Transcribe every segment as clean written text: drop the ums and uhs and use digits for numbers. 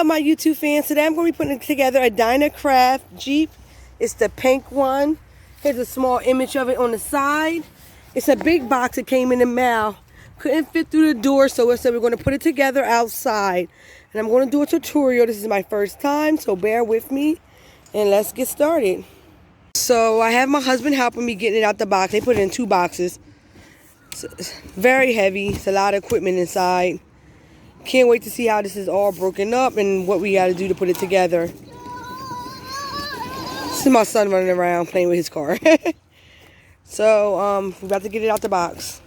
up, my YouTube fans? Today I'm going to be putting together a Dynacraft Jeep. It's the pink one. Here's a small image of it on the side. It's a big box that came in the mail. Couldn't fit through the door, so I said we're going to put it together outside. And I'm going to do a tutorial. This is my first time, so bear with me. And let's get started. So I have my husband helping me getting it out the box. They put it in 2 boxes. It's very heavy. It's a lot of equipment inside. Can't wait to see how this is all broken up and what we got to do to put it together. This is my son running around playing with his car. So, we're about to get it out the box.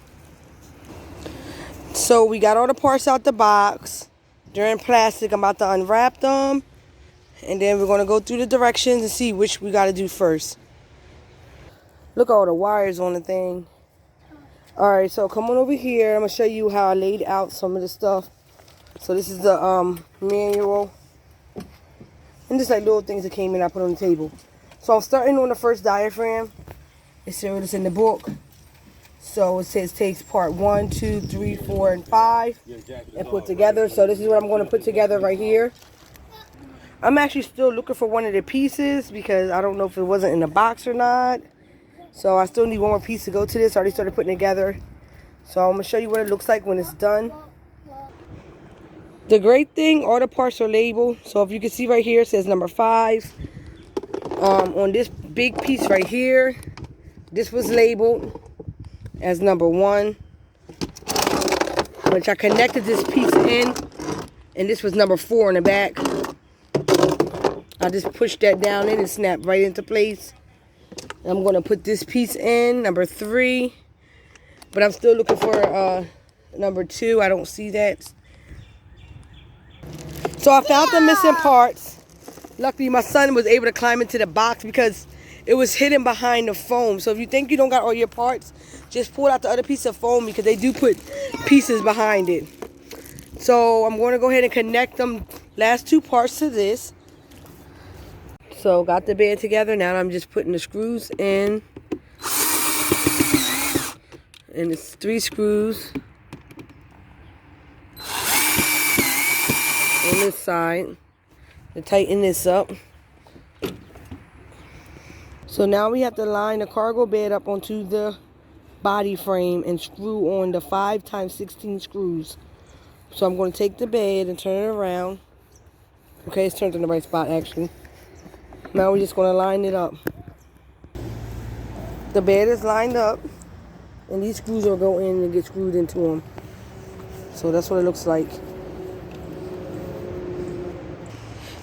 So, we got all the parts out the box. They're in plastic. I'm about to unwrap them. And then we're going to go through the directions and see which we got to do first. Look at all the wires on the thing. Alright, so come on over here. I'm going to show you how I laid out some of the stuff. So this is the manual. And just like little things that came in, I put on the table. So I'm starting on the first diaphragm. It says it's in the book. So it says takes part 1, 2, 3, 4, and 5 and put together. So this is what I'm going to put together right here. I'm actually still looking for one of the pieces because I don't know if it wasn't in the box or not. So I still need one more piece to go to this. I already started putting it together. So I'm going to show you what it looks like when it's done. The great thing, all the parts are labeled. So if you can see right here, it says number 5. On this big piece right here, this was labeled as number 1. Which I connected this piece in. And this was number 4 in the back. I just pushed that down in and snapped right into place. I'm going to put this piece in, number 3. But I'm still looking for number 2. I don't see that. So I found the missing parts. Luckily, my son was able to climb into the box because it was hidden behind the foam. So if you think you don't got all your parts, just pull out the other piece of foam because they do put pieces behind it. So I'm going to go ahead and connect them last 2 parts to this. So got the bed together. Now I'm just putting the screws in. And it's 3 screws on this side to tighten this up. So now we have to line the cargo bed up onto the body frame and screw on the 5x16 screws. So I'm going to take the bed and turn it around. Okay, it's turned in the right spot actually. Now we're just going to line it up. The bed is lined up and these screws will go in and get screwed into them. So that's what it looks like.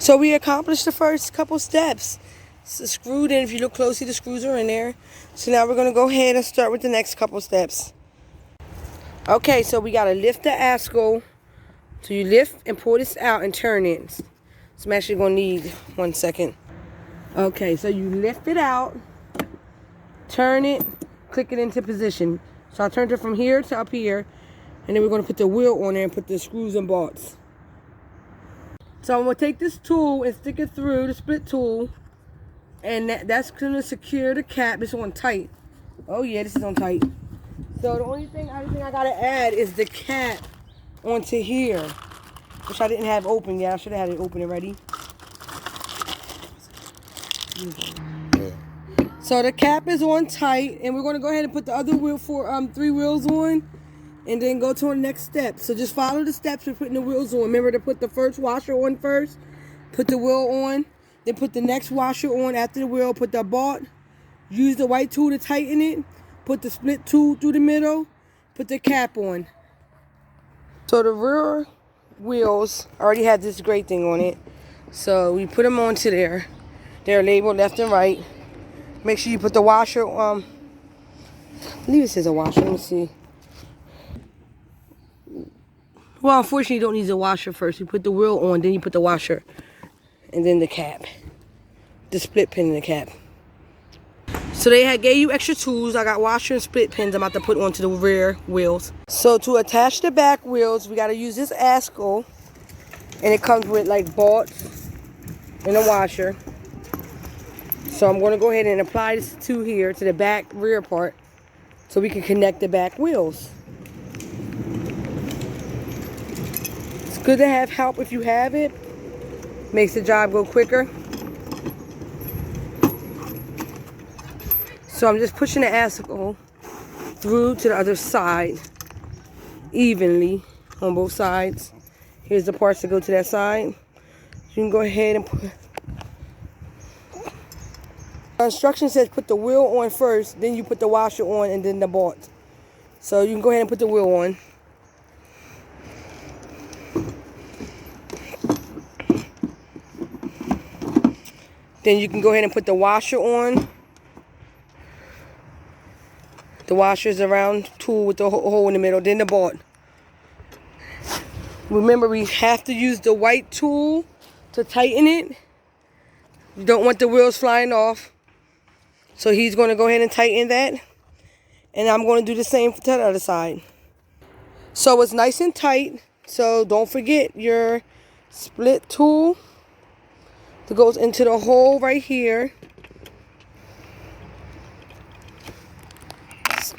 So we accomplished the first couple steps. It's screwed in. If you look closely, the screws are in there. So now we're going to go ahead and start with the next couple steps. Okay, so we got to lift the axle. So you lift and pull this out and turn it. So I'm actually going to need 1 second. Okay, so you lift it out, turn it, click it into position. So I turned it from here to up here. And then we're going to put the wheel on there and put the screws and bolts. So I'm going to take this tool and stick it through, the split tool. And that's going to secure the cap. It's on tight. Oh yeah, this is on tight. So the only thing I got to add is the cap onto here. Which I didn't have open yet. I should have had it open already. So the cap is on tight. And we're going to go ahead and put the other wheel for 3 wheels on. And then go to the next step. So just follow the steps for putting the wheels on. Remember to put the first washer on first. Put the wheel on. Then put the next washer on after the wheel. Put the bolt. Use the white tool to tighten it. Put the split tool through the middle. Put the cap on. So the rear wheels already have this great thing on it. So we put them onto there. They're labeled left and right. Make sure you put the washer. I believe it says a washer. Let me see. Well, unfortunately, you don't need the washer first. You put the wheel on, then you put the washer, and then the cap. The split pin in the cap. So they gave you extra tools. I got washer and split pins I'm about to put onto the rear wheels. So to attach the back wheels, we got to use this axle. And it comes with like bolts and a washer. So I'm going to go ahead and apply this to here, to the back rear part, so we can connect the back wheels. It's good to have help if you have it. Makes the job go quicker. So I'm just pushing the axle through to the other side evenly on both sides. Here's the parts that go to that side. You can go ahead and put. The instruction says put the wheel on first, then you put the washer on, and then the bolt. So you can go ahead and put the wheel on. Then you can go ahead and put the washer on. The washer is a round tool with the hole in the middle, then the bolt. Remember, we have to use the white tool to tighten it. You don't want the wheels flying off. So he's going to go ahead and tighten that. And I'm going to do the same to the other side. So it's nice and tight. So don't forget your split tool that goes into the hole right here.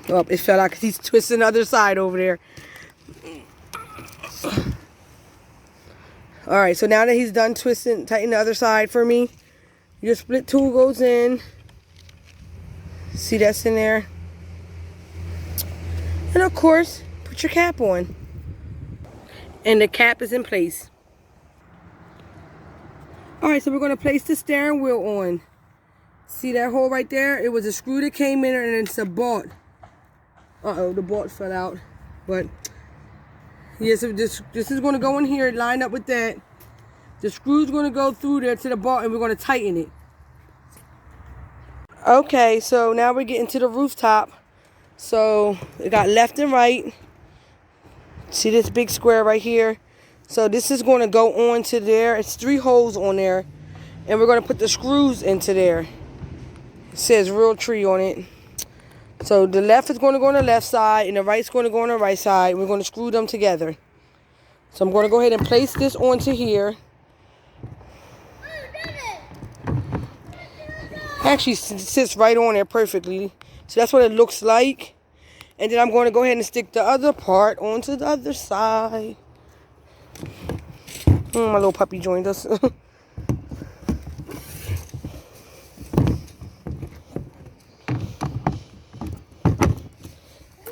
Oh, it fell out because he's twisting the other side over there. Alright, so now that he's done twisting, tighten the other side for me, your split tool goes in. See, that's in there. And of course, put your cap on. And the cap is in place. Alright, so we're going to place the steering wheel on. See that hole right there? It was a screw that came in and it's a bolt. Uh-oh, the bolt fell out. But, yeah, so this is going to go in here, line up with that. The screw's going to go through there to the bolt and we're going to tighten it. Okay, so now we're getting to the rooftop. So it got left and right. See this big square right here? So this is going to go on to there. It's 3 holes on there. And we're going to put the screws into there. It says RealTree on it. So the left is going to go on the left side and the right's going to go on the right side. We're going to screw them together. So I'm going to go ahead and place this onto here. Actually sits right on there perfectly. So that's what it looks like. And then I'm going to go ahead and stick the other part onto the other side. My little puppy joined us.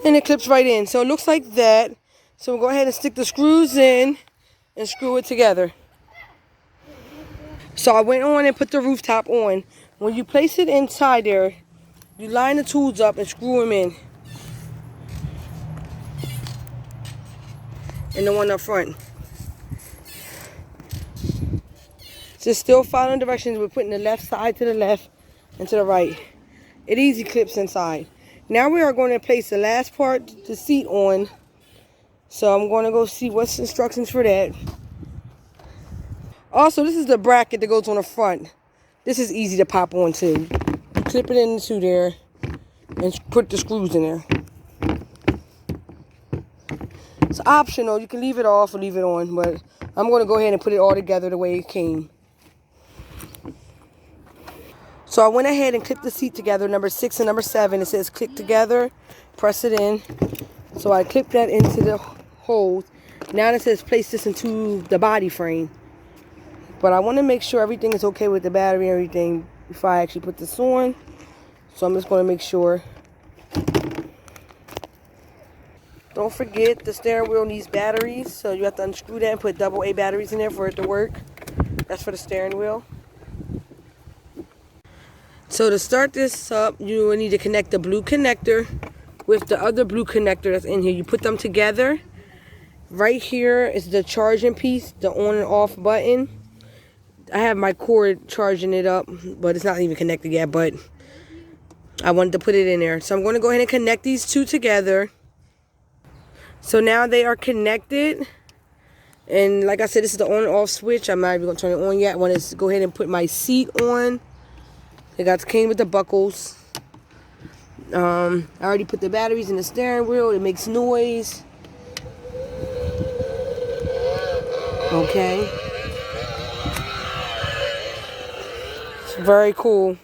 And it clips right in. So it looks like that. So we'll go ahead and stick the screws in and screw it together. So I went on and put the rooftop on. When you place it inside there, you line the tools up and screw them in. And the one up front. Just still following directions. We're putting the left side to the left and to the right. It easy clips inside. Now we are going to place the last part, the seat on. So I'm going to go see what's instructions for that. Also, this is the bracket that goes on the front. This is easy to pop on too. You clip it into there and put the screws in there. It's optional. You can leave it off or leave it on, but I'm going to go ahead and put it all together the way it came. So I went ahead and clipped the seat together, number 6 and number 7. It says click together, press it in. So I clipped that into the holes. Now it says place this into the body frame. But I want to make sure everything is okay with the battery and everything before I actually put this on. So I'm just going to make sure. Don't forget the steering wheel needs batteries. So you have to unscrew that and put AA batteries in there for it to work. That's for the steering wheel. So to start this up, you will need to connect the blue connector with the other blue connector that's in here. You put them together. Right here is the charging piece, the on and off button. I have my cord charging it up, but it's not even connected yet, but I wanted to put it in there. So I'm going to go ahead and connect these two together. So now they are connected. And like I said, this is the on and off switch. I'm not even going to turn it on yet. I want to go ahead and put my seat on. It came with the buckles. I already put the batteries in the steering wheel. It makes noise. Okay. It's very cool.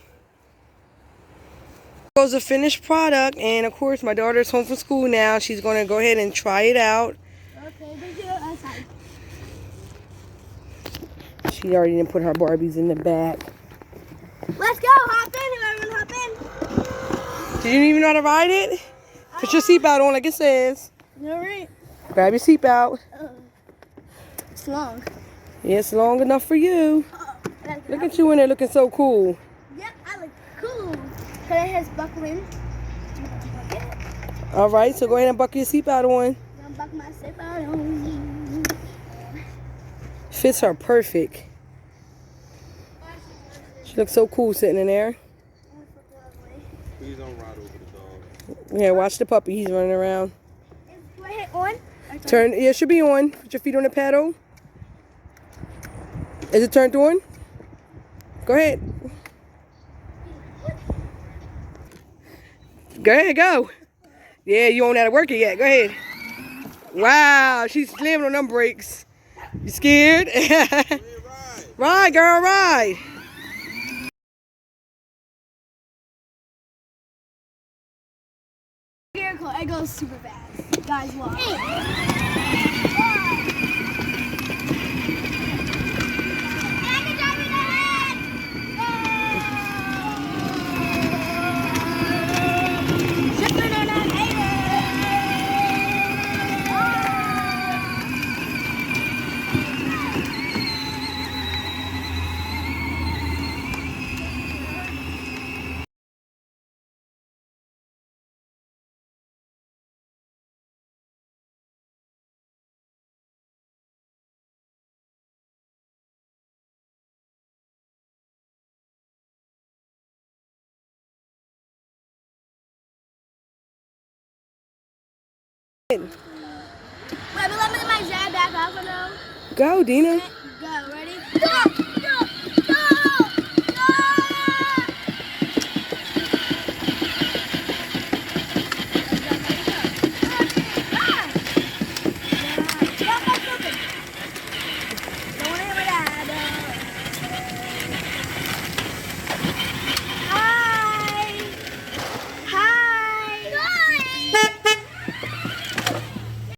Goes a finished product, and of course my daughter's home from school now. She's going to go ahead and try it out. Okay, let's do it outside. She already didn't put her Barbies in the back. Let's go, hop in, everyone, hop in. Did you even know how to ride it? Put your seatbelt on like it says. All right. Grab your seatbelt. It's long. Yeah, it's long enough for you. Look at you in there looking so cool. Yep, I look cool. Can I have buckle in? All right, so go ahead and buckle your seatbelt on. I'm buckle my seatbelt on. Fits her perfect. She looks so cool sitting in there. Please don't ride over the dog. Yeah, watch the puppy. He's running around. Do I hit on? Turn. Yeah, it should be on. Put your feet on the pedal. Is it turned on? Go ahead. Go ahead, go. Yeah, you don't know how to work it yet. Go ahead. Wow, she's slamming on them brakes. You scared? Ride, girl, ride. Miracle, it goes super fast. Guys, watch. Wait, but let me get my jab back off of them. Go, Dina.